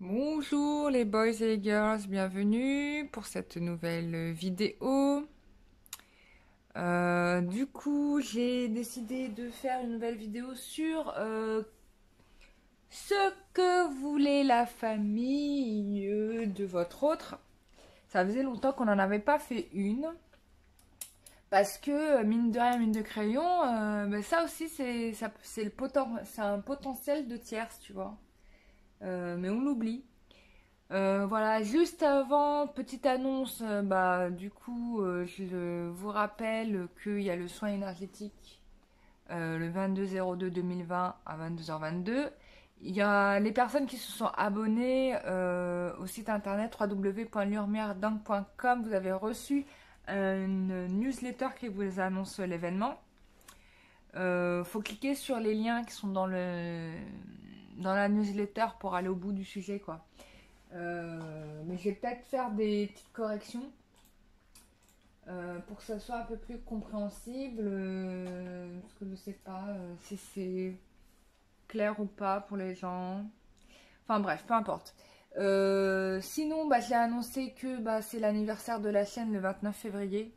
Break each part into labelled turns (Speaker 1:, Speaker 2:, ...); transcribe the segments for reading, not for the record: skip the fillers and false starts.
Speaker 1: Bonjour les boys et les girls, bienvenue pour cette nouvelle vidéo. Du coup, j'ai décidé de faire une nouvelle vidéo sur ce que voulait la famille de votre autre. Ça faisait longtemps qu'on n'en avait pas fait une. Parce que, mine de rien, mine de crayon, ben ça aussi, c'est un potentiel de tierce, tu vois. Mais on l'oublie. Voilà, juste avant, petite annonce, du coup, je vous rappelle qu'il y a le soin énergétique le 22/02/2020 à 22h22. Il y a les personnes qui se sont abonnées au site internet www.lurmierdingue.com. Vous avez reçu une newsletter qui vous annonce l'événement. Faut cliquer sur les liens qui sont dans la newsletter pour aller au bout du sujet, quoi. Mais je vais peut-être faire des petites corrections pour que ça soit un peu plus compréhensible. Parce que je sais pas si c'est clair ou pas pour les gens. Enfin bref, peu importe. Sinon, j'ai annoncé que c'est l'anniversaire de la chaîne le 29 février.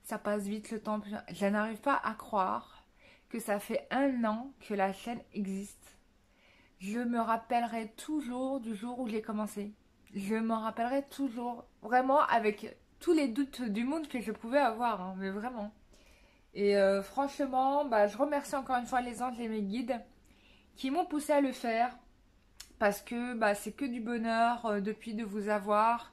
Speaker 1: Ça passe vite le temps. Je n'arrive pas à croire que ça fait 1 an que la chaîne existe. Je me rappellerai toujours du jour où j'ai commencé. Je me rappellerai toujours, vraiment avec tous les doutes du monde que je pouvais avoir, hein, mais vraiment. Et franchement, je remercie encore une fois les anges et mes guides qui m'ont poussé à le faire parce que c'est que du bonheur depuis de vous avoir,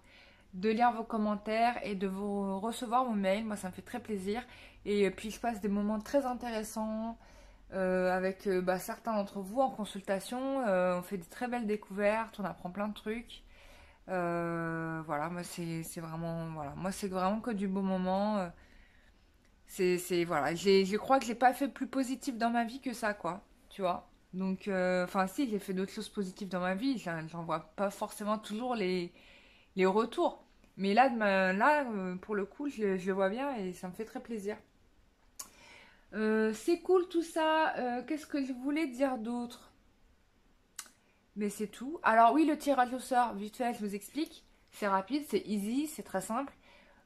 Speaker 1: de lire vos commentaires et de vous recevoir vos mails. Moi, ça me fait très plaisir. Et puis, je passe des moments très intéressants avec certains d'entre vous en consultation. On fait des très belles découvertes, on apprend plein de trucs. Voilà, moi c'est vraiment voilà, moi c'est vraiment que du beau moment. Voilà, je crois que j'ai pas fait plus positif dans ma vie que ça, quoi. Tu vois. Donc enfin si, j'ai fait d'autres choses positives dans ma vie. J'en vois pas forcément toujours les retours. Mais là, pour le coup, je le vois bien et ça me fait très plaisir. C'est cool tout ça. Qu'est-ce que je voulais dire d'autre? Mais c'est tout. Alors oui, le tirage au sort, vite fait, je vous explique. C'est rapide, c'est easy, c'est très simple.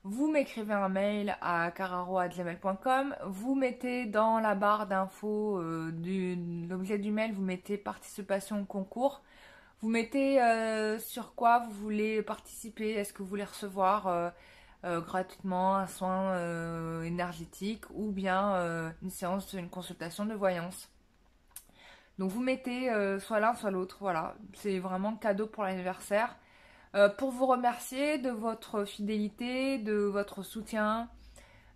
Speaker 1: Vous m'écrivez un mail à cararo@gmail.com. Vous mettez dans la barre d'infos de l'objet du mail, vous mettez participation au concours. Vous mettez sur quoi vous voulez participer. Est-ce que vous voulez recevoir gratuitement un soin énergétique ou bien une consultation de voyance. Donc vous mettez soit l'un soit l'autre, voilà. C'est vraiment cadeau pour l'anniversaire. Pour vous remercier de votre fidélité, de votre soutien,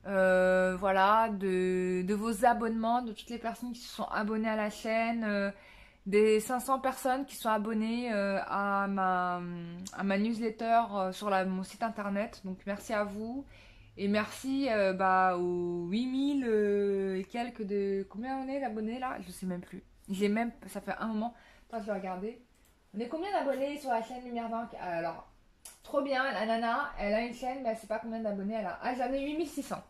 Speaker 1: voilà, de vos abonnements, de toutes les personnes qui se sont abonnées à la chaîne, des 500 personnes qui sont abonnées à ma newsletter sur mon site internet. Donc merci à vous. Et merci aux 8000 et quelques de... Combien on est d'abonnés là? Je sais même plus. J'ai même... Ça fait un moment. Attends, je vais regarder. On est combien d'abonnés sur la chaîne Lumière d'Inc? Alors, trop bien, la nana, elle a une chaîne, mais elle sait pas combien d'abonnés elle a. Ah, j'en ai 8600.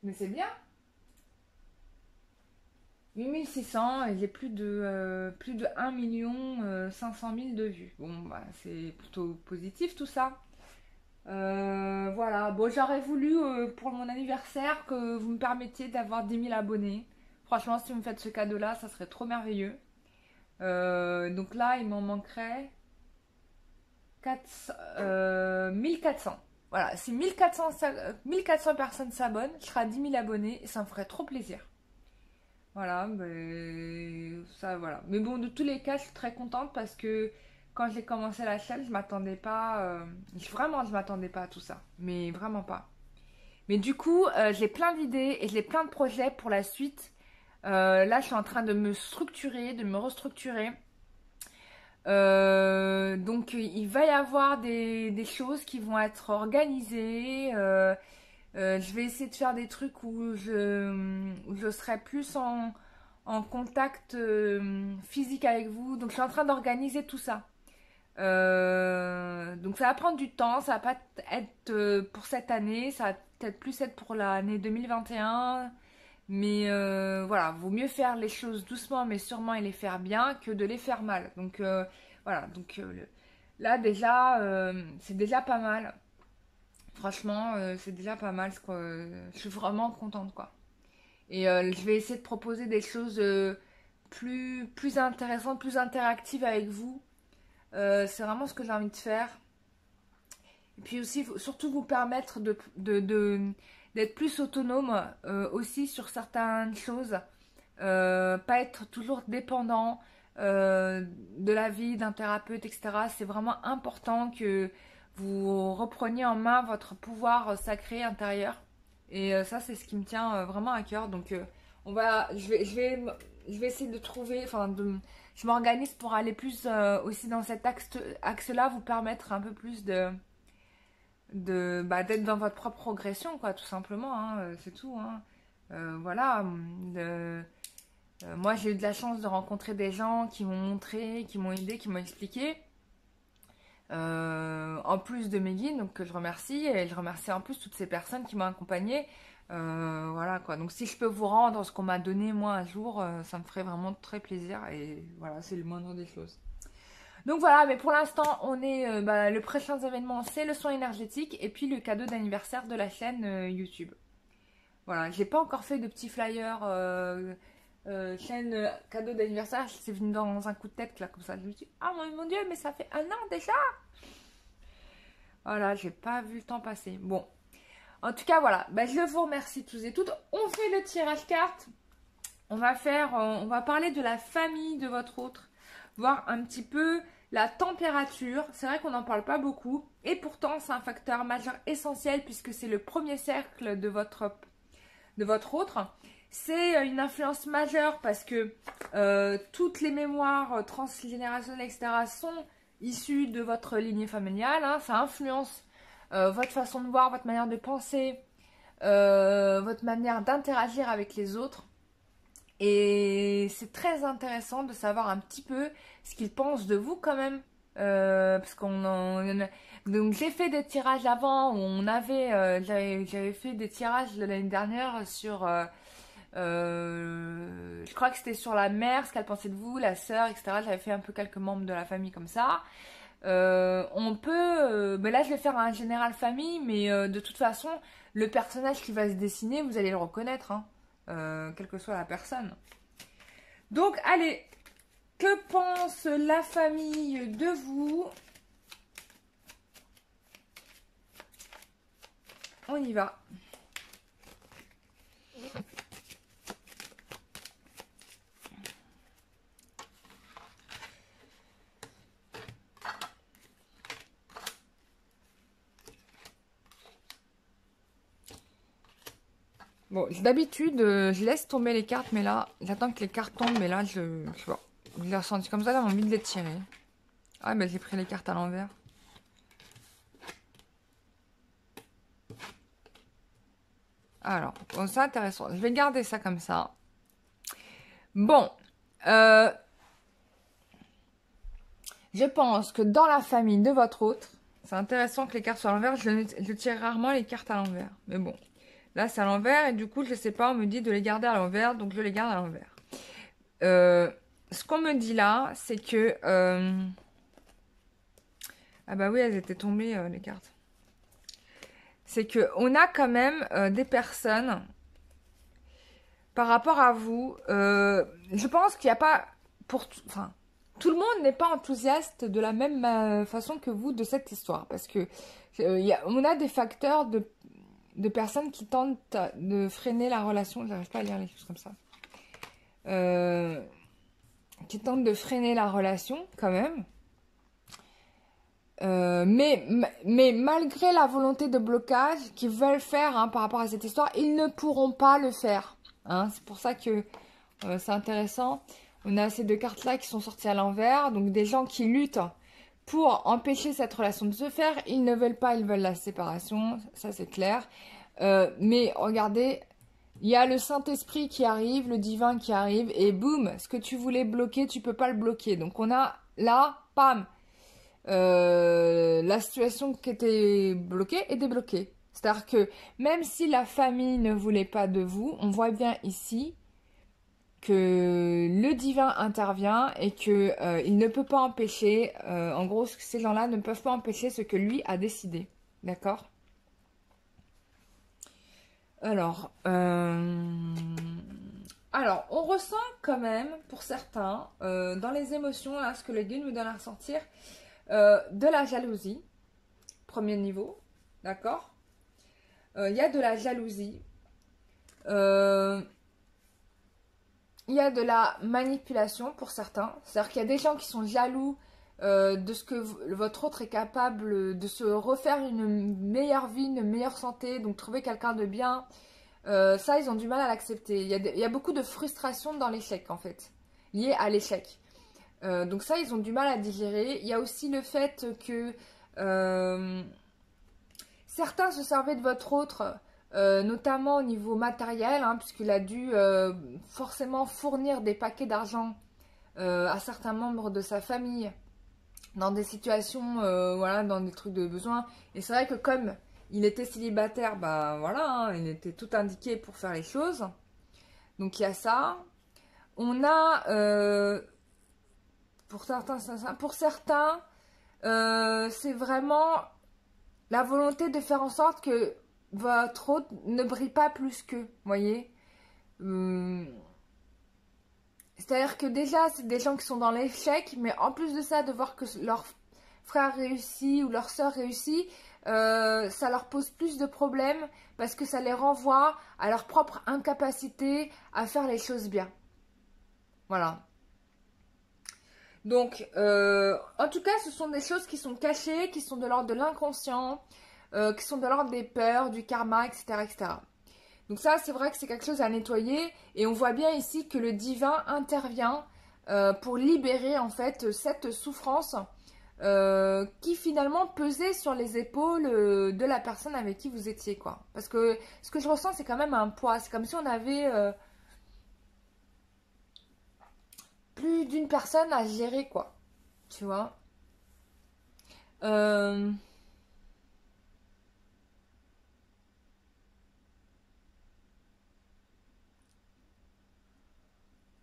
Speaker 1: Mais c'est bien. 8600 et j'ai plus de 1 500 000 de vues. Bon, c'est plutôt positif tout ça. Voilà, bon, j'aurais voulu pour mon anniversaire que vous me permettiez d'avoir 10 000 abonnés. Franchement, si vous me faites ce cadeau-là, ça serait trop merveilleux. Donc là, il m'en manquerait 1400. Voilà, si 1400 personnes s'abonnent, je serai à 10 000 abonnés et ça me ferait trop plaisir. Voilà, ça voilà. Mais bon, de tous les cas, je suis très contente parce que quand j'ai commencé la chaîne, je m'attendais pas. Vraiment, je m'attendais pas à tout ça. Mais vraiment pas. Mais du coup, j'ai plein d'idées et j'ai plein de projets pour la suite. Là, je suis en train de me structurer, de me restructurer. Donc, il va y avoir des choses qui vont être organisées. Je vais essayer de faire des trucs où je serai plus en contact physique avec vous. Donc je suis en train d'organiser tout ça. Donc ça va prendre du temps, ça va pas être pour cette année, ça va peut-être plus être pour l'année 2021. Mais voilà, vaut mieux faire les choses doucement mais sûrement et les faire bien que de les faire mal. Donc voilà, donc là déjà, c'est déjà pas mal. Franchement, c'est déjà pas mal. Je suis vraiment contente, quoi. Et je vais essayer de proposer des choses plus intéressantes, plus interactives avec vous. C'est vraiment ce que j'ai envie de faire. Et puis aussi, surtout vous permettre d'être plus autonome aussi sur certaines choses. Pas être toujours dépendant de l'avis d'un thérapeute, etc. C'est vraiment important que vous repreniez en main votre pouvoir sacré intérieur. Et ça, c'est ce qui me tient vraiment à cœur. Donc, je vais essayer de trouver, je m'organise pour aller plus aussi dans cet axe-là, vous permettre un peu plus d'être dans votre propre progression, quoi, tout simplement, hein, c'est tout, hein. Voilà, moi j'ai eu de la chance de rencontrer des gens qui m'ont montré, qui m'ont aidé, qui m'ont expliqué, en plus de mes guides, donc que je remercie, et je remercie en plus toutes ces personnes qui m'ont accompagnée, voilà quoi. Donc si je peux vous rendre ce qu'on m'a donné moi un jour, ça me ferait vraiment très plaisir, et voilà, c'est le moindre des choses. Donc voilà, mais pour l'instant, on est le prochain événement, c'est le soin énergétique et puis le cadeau d'anniversaire de la chaîne YouTube. Voilà, j'ai pas encore fait de petits flyers chaîne cadeau d'anniversaire, c'est venu dans un coup de tête là comme ça. Je me dis ah mon Dieu, mais ça fait 1 an déjà. Voilà, j'ai pas vu le temps passer. Bon, en tout cas voilà, je vous remercie tous et toutes. On fait le tirage carte. On va parler de la famille de votre autre, voir un petit peu la température. C'est vrai qu'on n'en parle pas beaucoup et pourtant c'est un facteur majeur essentiel puisque c'est le premier cercle de votre autre. C'est une influence majeure parce que toutes les mémoires transgénérationnelles, etc. sont issues de votre lignée familiale, hein. Ça influence votre façon de voir, votre manière de penser, votre manière d'interagir avec les autres. Et c'est très intéressant de savoir un petit peu ce qu'ils pensent de vous quand même. Parce donc j'ai fait des tirages avant où j'avais fait des tirages de l'année dernière sur je crois que c'était sur la mère, ce qu'elle pensait de vous, la sœur, etc. J'avais fait un peu quelques membres de la famille comme ça. On peut mais là je vais faire un général famille, mais de toute façon le personnage qui va se dessiner vous allez le reconnaître, hein. Quelle que soit la personne. Donc allez, que pense la famille de vous? On y va. Bon, d'habitude, je laisse tomber les cartes, mais là, j'attends que les cartes tombent, mais là, je sais pas. Je l'ai ressenti comme ça, j'ai envie de les tirer. Ah, j'ai pris les cartes à l'envers. Alors, bon, c'est intéressant. Je vais garder ça comme ça. Bon, je pense que dans la famille de votre autre, c'est intéressant que les cartes soient à l'envers. Je tire rarement les cartes à l'envers, mais bon. Là, c'est à l'envers et du coup, je sais pas, on me dit de les garder à l'envers, donc je les garde à l'envers. Ce qu'on me dit là, c'est que... Ah bah oui, elles étaient tombées, les cartes. C'est que on a quand même des personnes, par rapport à vous, je pense qu'il n'y a pas... Enfin, tout le monde n'est pas enthousiaste de la même façon que vous de cette histoire. Parce que on a des facteurs de personnes qui tentent de freiner la relation. J'arrive pas à lire les choses comme ça. Qui tentent de freiner la relation quand même. Mais malgré la volonté de blocage qu'ils veulent faire, hein, par rapport à cette histoire, ils ne pourront pas le faire. Hein. C'est pour ça que c'est intéressant. On a ces deux cartes-là qui sont sorties à l'envers. Donc des gens qui luttent pour empêcher cette relation de se faire. Ils ne veulent pas, ils veulent la séparation. Ça, c'est clair. Mais regardez, il y a le Saint-Esprit qui arrive, le divin qui arrive. Et boum, ce que tu voulais bloquer, tu peux pas le bloquer. Donc on a là, pam, la situation qui était bloquée est débloquée. C'est-à-dire que même si la famille ne voulait pas de vous, on voit bien ici que le divin intervient et que il ne peut pas empêcher, en gros, ces gens-là ne peuvent pas empêcher ce que lui a décidé. D'accord? Alors, on ressent quand même, pour certains, dans les émotions, là, ce que le guide nous donne à ressentir, de la jalousie, premier niveau, d'accord? Il y a de la jalousie, il y a de la manipulation pour certains, c'est-à-dire qu'il y a des gens qui sont jaloux de ce que votre autre est capable de se refaire une meilleure vie, une meilleure santé, donc trouver quelqu'un de bien. Ça, ils ont du mal à l'accepter. Il y a beaucoup de frustration dans l'échec, en fait, lié à l'échec. Donc ça, ils ont du mal à digérer. Il y a aussi le fait que certains se servaient de votre autre, notamment au niveau matériel, hein, puisqu'il a dû forcément fournir des paquets d'argent à certains membres de sa famille, dans des situations, voilà, dans des trucs de besoin. Et c'est vrai que comme il était célibataire, bah voilà, hein, il était tout indiqué pour faire les choses. Donc il y a ça. On a, pour certains, c'est vraiment la volonté de faire en sorte que votre hôte ne brille pas plus qu'eux, voyez. C'est-à-dire que déjà, c'est des gens qui sont dans l'échec, mais en plus de ça, de voir que leur frère réussit ou leur soeur réussit, ça leur pose plus de problèmes parce que ça les renvoie à leur propre incapacité à faire les choses bien. Voilà. Donc, en tout cas, ce sont des choses qui sont cachées, qui sont de l'ordre de l'inconscient, qui sont de l'ordre des peurs, du karma, etc., etc. Donc ça, c'est vrai que c'est quelque chose à nettoyer. Et on voit bien ici que le divin intervient pour libérer, en fait, cette souffrance qui, finalement, pesait sur les épaules de la personne avec qui vous étiez, quoi. Parce que ce que je ressens, c'est quand même un poids. C'est comme si on avait plus d'une personne à gérer, quoi. Tu vois.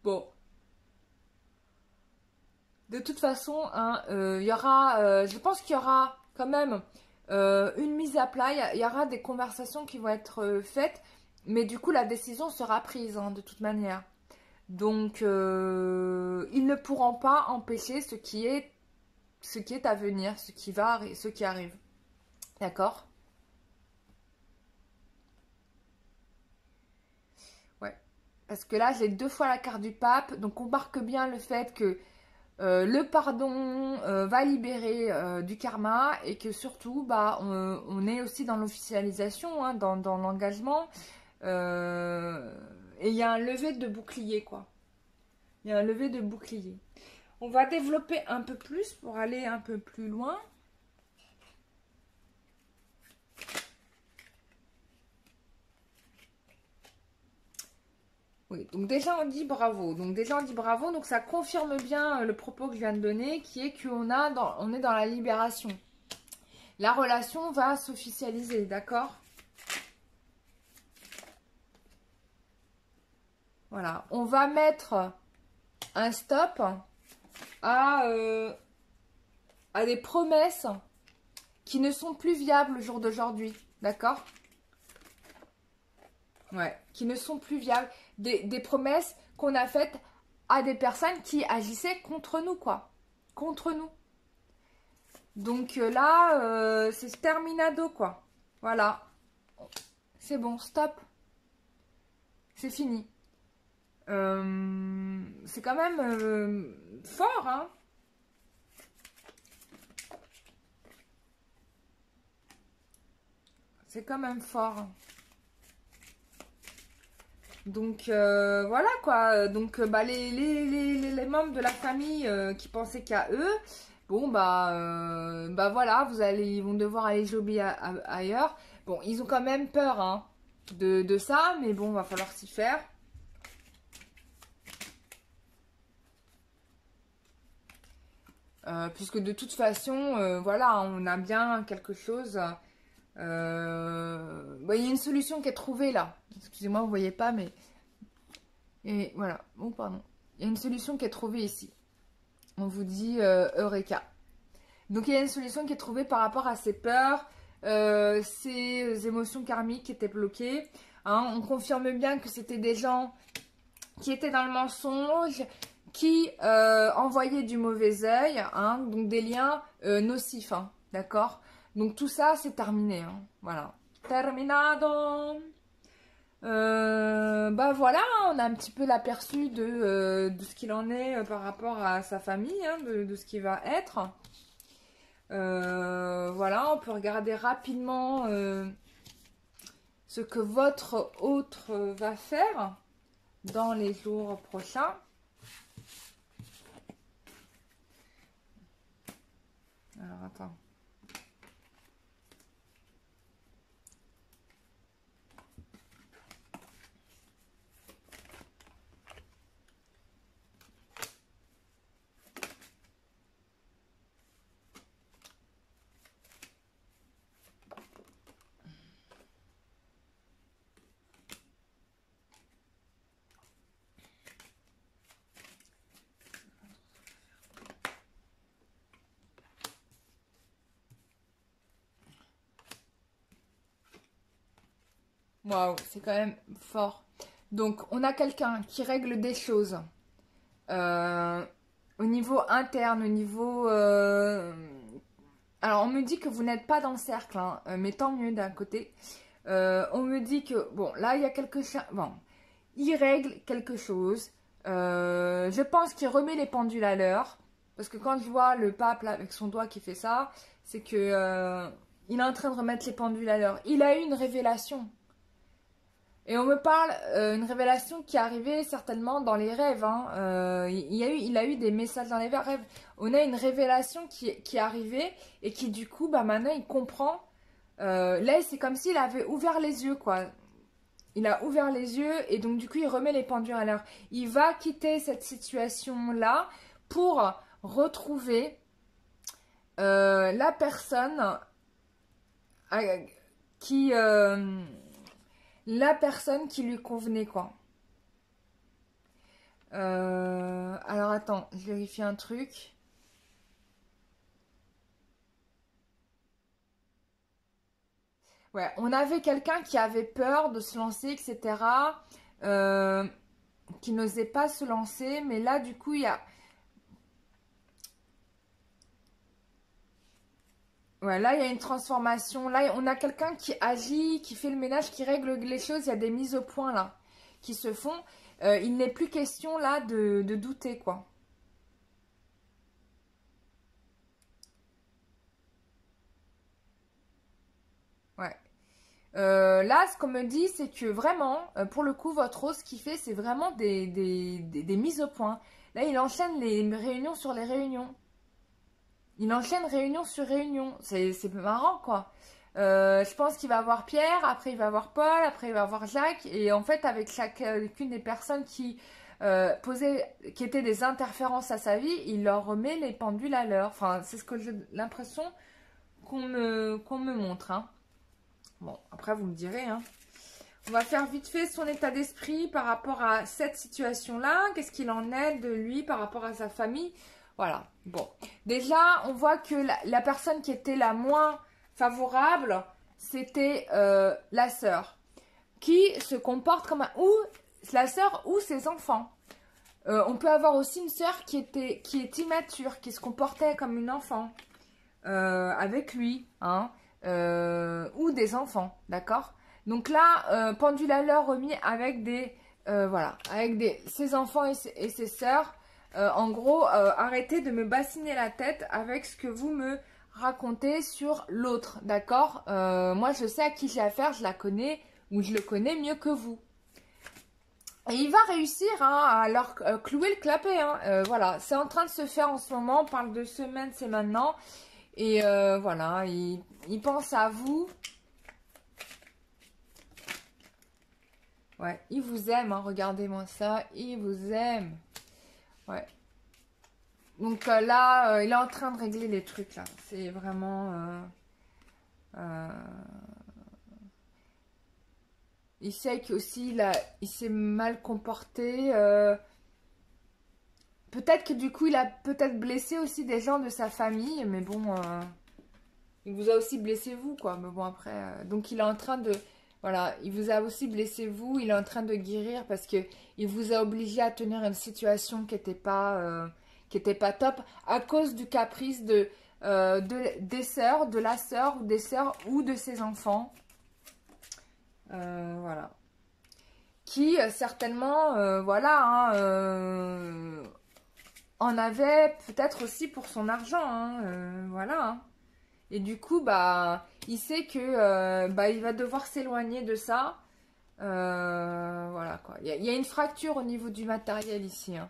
Speaker 1: Bon. De toute façon, hein, y aura, je pense qu'il y aura quand même une mise à plat. Il y aura des conversations qui vont être faites. Mais du coup, la décision sera prise, hein, de toute manière. Donc, ils ne pourront pas empêcher ce qui est à venir, ce qui arrive. D'accord? Ouais. Parce que là, j'ai 2 fois la carte du pape. Donc, on marque bien le fait que le pardon va libérer du karma et que surtout, bah, on est aussi dans l'officialisation, hein, dans l'engagement. Et il y a un lever de bouclier, quoi. Il y a un lever de bouclier. On va développer un peu plus pour aller un peu plus loin. Oui, donc déjà on dit bravo. Donc ça confirme bien le propos que je viens de donner, qui est qu'on on est dans la libération. La relation va s'officialiser, d'accord? Voilà, on va mettre un stop à des promesses qui ne sont plus viables au jour d'aujourd'hui, d'accord? Ouais, qui ne sont plus viables. Des promesses qu'on a faites à des personnes qui agissaient contre nous, quoi. Contre nous. Donc là, c'est terminado, quoi. Voilà. C'est bon, stop. C'est fini. C'est quand même fort, hein. C'est quand même fort. Donc voilà quoi. Donc bah, les membres de la famille qui pensaient qu'à eux, bon bah voilà, ils vont devoir aller jobber ailleurs. Bon, ils ont quand même peur, hein, de ça, mais bon, va falloir s'y faire. Puisque de toute façon, voilà, on a bien quelque chose Bon, il y a une solution qui est trouvée là. Excusez-moi, vous ne voyez pas, mais... Et voilà. Oh, pardon. Il y a une solution qui est trouvée ici. On vous dit Eureka. Donc, il y a une solution qui est trouvée par rapport à ces peurs, ces émotions karmiques qui étaient bloquées. Hein. On confirme bien que c'était des gens qui étaient dans le mensonge, qui envoyaient du mauvais œil, hein, donc des liens nocifs, hein, d'accord? Donc tout ça, c'est terminé, hein, voilà. Terminado. Bah voilà, on a un petit peu l'aperçu de ce qu'il en est par rapport à sa famille, hein, de ce qui va être. Voilà, on peut regarder rapidement ce que votre autre va faire dans les jours prochains. Alors, attends. Waouh, c'est quand même fort. Donc, on a quelqu'un qui règle des choses au niveau interne, au niveau... Alors, on me dit que vous n'êtes pas dans le cercle, hein, mais tant mieux d'un côté. On me dit que, bon, là, il y a quelque chose... Bon, il règle quelque chose. Je pense qu'il remet les pendules à l'heure. Parce que quand je vois le pape là, avec son doigt qui fait ça, c'est que il est en train de remettre les pendules à l'heure. Il a eu une révélation. Et on me parle une révélation qui est arrivée certainement dans les rêves. Hein. Il a eu des messages dans les rêves. On a une révélation qui est arrivée et qui du coup, bah, maintenant il comprend. Là, c'est comme s'il avait ouvert les yeux, quoi. Il a ouvert les yeux et donc du coup, il remet les pendules à l'heure. Il va quitter cette situation-là pour retrouver la personne qui... la personne qui lui convenait, quoi. Alors, attends, je vérifie un truc. Ouais, on avait quelqu'un qui avait peur de se lancer, etc. Qui n'osait pas se lancer. Mais là, du coup, il y a... Ouais, là, il y a une transformation. Là, on a quelqu'un qui agit, qui fait le ménage, qui règle les choses. Il y a des mises au point, là, qui se font. Il n'est plus question, là, de douter, quoi. Ouais. Là, ce qu'on me dit, c'est que vraiment, pour le coup, votre rose, ce qu'il fait, c'est vraiment des mises au point. Là, il enchaîne les réunions sur les réunions. Il enchaîne réunion sur réunion. C'est marrant, quoi. Je pense qu'il va avoir Pierre, après il va avoir Paul, après il va avoir Jacques. Et en fait, avec chacune des personnes qui qui étaient des interférences à sa vie, il leur remet les pendules à l'heure. Enfin, c'est ce que j'ai l'impression qu'on me montre, hein. Bon, après, vous me direz, hein. On va faire vite fait son état d'esprit par rapport à cette situation-là. Qu'est-ce qu'il en est de lui par rapport à sa famille? Voilà. Bon. Déjà, on voit que la personne qui était la moins favorable, c'était la sœur. Qui se comporte comme un... Ou la sœur ou ses enfants. On peut avoir aussi une sœur qui est immature, qui se comportait comme une enfant. Avec lui, hein. Ou des enfants, d'accord? Donc là, pendule à l'heure remis avec voilà, avec ses enfants et ses sœurs. En gros, arrêtez de me bassiner la tête avec ce que vous me racontez sur l'autre, d'accord? Moi, je sais à qui j'ai affaire, je la connais ou je le connais mieux que vous. Et il va réussir, hein, à leur clouer le clapet, hein. Voilà, c'est en train de se faire en ce moment. On parle de semaine, c'est maintenant. Et voilà, il pense à vous. Ouais, il vous aime, hein, regardez-moi ça. Il vous aime. Ouais. Donc là, il est en train de régler les trucs, là. C'est vraiment... Euh, il sait qu'aussi il s'est mal comporté. Peut-être que du coup, il a peut-être blessé aussi des gens de sa famille. Mais bon, il vous a aussi blessé vous, quoi. Mais bon, après... donc, il est en train de... Voilà, il vous a aussi blessé vous. Il est en train de guérir parce que il vous a obligé à tenir une situation qui était pas top à cause du caprice des sœurs, de la sœur ou des sœurs ou de ses enfants. Voilà. Qui, certainement, voilà, hein, en avait peut-être aussi pour son argent. Hein, voilà. Hein. Et du coup, bah, il sait que bah, il va devoir s'éloigner de ça. Voilà, quoi. Il y a une fracture au niveau du matériel ici. Hein.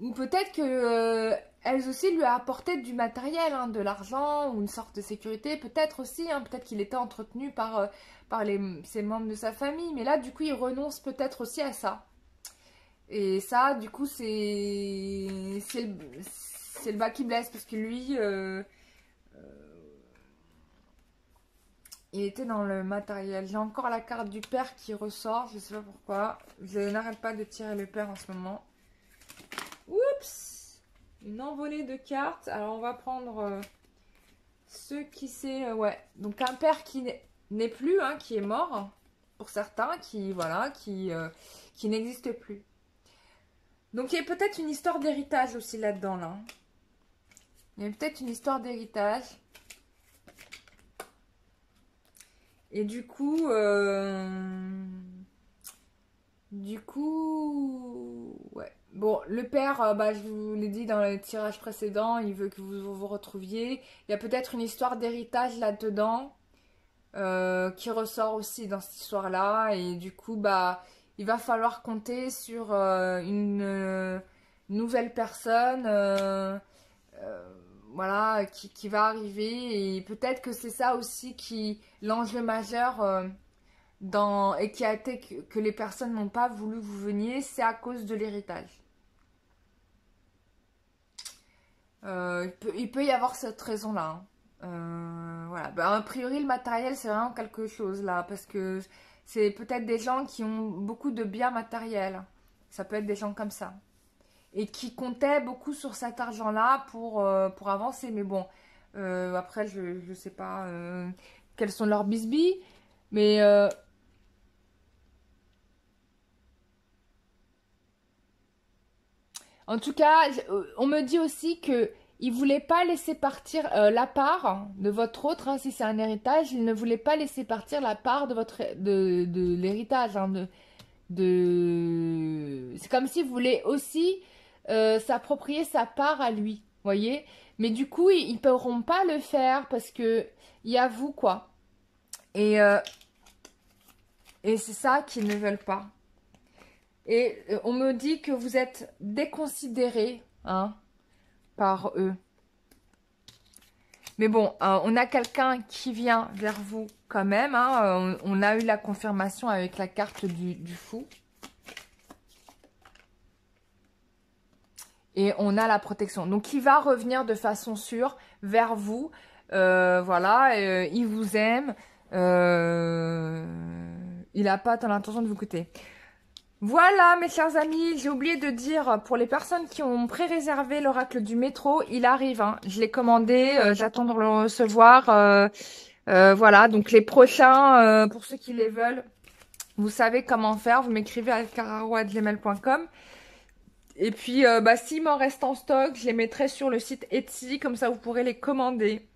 Speaker 1: Ou peut-être que elles aussi lui a apporté du matériel, hein, de l'argent ou une sorte de sécurité. Peut-être aussi, hein, peut-être qu'il était entretenu par ses membres de sa famille. Mais là, du coup, il renonce peut-être aussi à ça. Et ça, du coup, c'est le bas qui blesse. Parce que lui, il était dans le matériel. J'ai encore la carte du père qui ressort. Je sais pas pourquoi. Je n'arrête pas de tirer le père en ce moment. Oups! Une envolée de cartes. Alors, on va prendre ceux qui c'est... ouais. Donc, un père qui n'est plus, hein, qui est mort. Pour certains, voilà, qui n'existe plus. Donc, il y a peut-être une histoire d'héritage aussi là-dedans, là. Il y a peut-être une histoire d'héritage. Et du coup, ouais. Bon, le père, bah, je vous l'ai dit dans le tirage précédent, il veut que vous vous retrouviez. Il y a peut-être une histoire d'héritage là-dedans qui ressort aussi dans cette histoire-là. Et du coup, bah, il va falloir compter sur une nouvelle personne. Voilà, qui va arriver. Et peut-être que c'est ça aussi l'enjeu majeur et qui a été que les personnes n'ont pas voulu que vous veniez, c'est à cause de l'héritage. Il peut y avoir cette raison-là. Hein. Voilà. Ben, a priori, le matériel, c'est vraiment quelque chose là. Parce que c'est peut-être des gens qui ont beaucoup de biens matériels. Ça peut être des gens comme ça. Et qui comptaient beaucoup sur cet argent-là pour avancer. Mais bon, après, je ne sais pas quels sont leurs bisbilles. Mais en tout cas, on me dit aussi que il voulait pas laisser partir la part de votre autre, hein, si c'est un héritage, il ne voulait pas laisser partir la part de l'héritage, hein, c'est comme s'il voulait aussi s'approprier sa part à lui, voyez. Mais du coup, ils pourront pas le faire parce que il y a vous, quoi. Et, euh, et c'est ça qu'ils ne veulent pas. Et on me dit que vous êtes déconsidéré, hein, par eux. Mais bon, on a quelqu'un qui vient vers vous quand même. Hein, on a eu la confirmation avec la carte du fou. Et on a la protection. Donc, il va revenir de façon sûre vers vous. Voilà, il vous aime. Il n'a pas tant l'intention de vous coûter. Voilà, mes chers amis, j'ai oublié de dire, pour les personnes qui ont pré-réservé l'oracle du métro, il arrive, hein. Je l'ai commandé, j'attends de le recevoir. Voilà, donc les prochains, pour ceux qui les veulent, vous savez comment faire, vous m'écrivez à cararo@gmail.com. Et puis, bah, s'il m'en reste en stock, je les mettrai sur le site Etsy, comme ça vous pourrez les commander.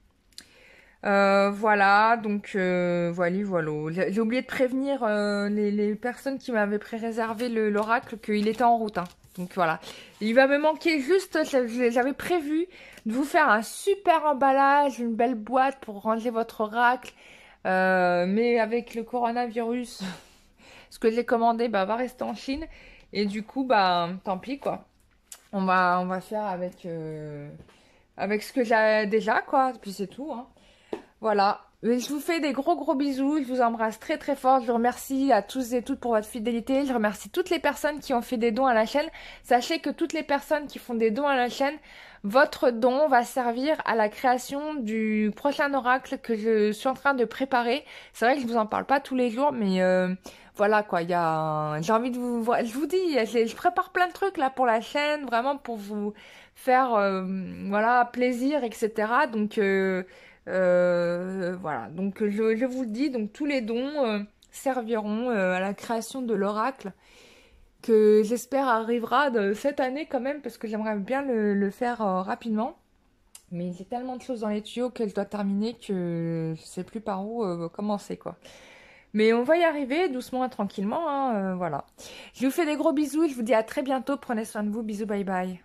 Speaker 1: Voilà, donc voilà. J'ai oublié de prévenir les personnes qui m'avaient pré-réservé l'oracle qu'il était en route. Hein. Donc voilà. Il va me manquer juste, j'avais prévu de vous faire un super emballage, une belle boîte pour ranger votre oracle. Mais avec le coronavirus, ce que j'ai commandé bah, va rester en Chine. Et du coup, bah tant pis quoi. On va faire avec ce que j'ai déjà quoi. Puis c'est tout. Hein. Voilà. Je vous fais des gros bisous, je vous embrasse très très fort, je vous remercie à tous et toutes pour votre fidélité, je remercie toutes les personnes qui ont fait des dons à la chaîne. Sachez que toutes les personnes qui font des dons à la chaîne, votre don va servir à la création du prochain oracle que je suis en train de préparer. C'est vrai que je vous en parle pas tous les jours, mais voilà quoi, j'ai envie de vous voir, je vous dis, je prépare plein de trucs là pour la chaîne, vraiment pour vous faire voilà, plaisir, etc. Donc voilà, donc je vous le dis, donc tous les dons serviront à la création de l'oracle que j'espère arrivera cette année quand même parce que j'aimerais bien le faire rapidement. Mais j'ai tellement de choses dans les tuyaux que je dois terminer que je sais plus par où commencer quoi. Mais on va y arriver doucement et tranquillement, hein, voilà. Je vous fais des gros bisous, je vous dis à très bientôt, prenez soin de vous, bisous, bye bye.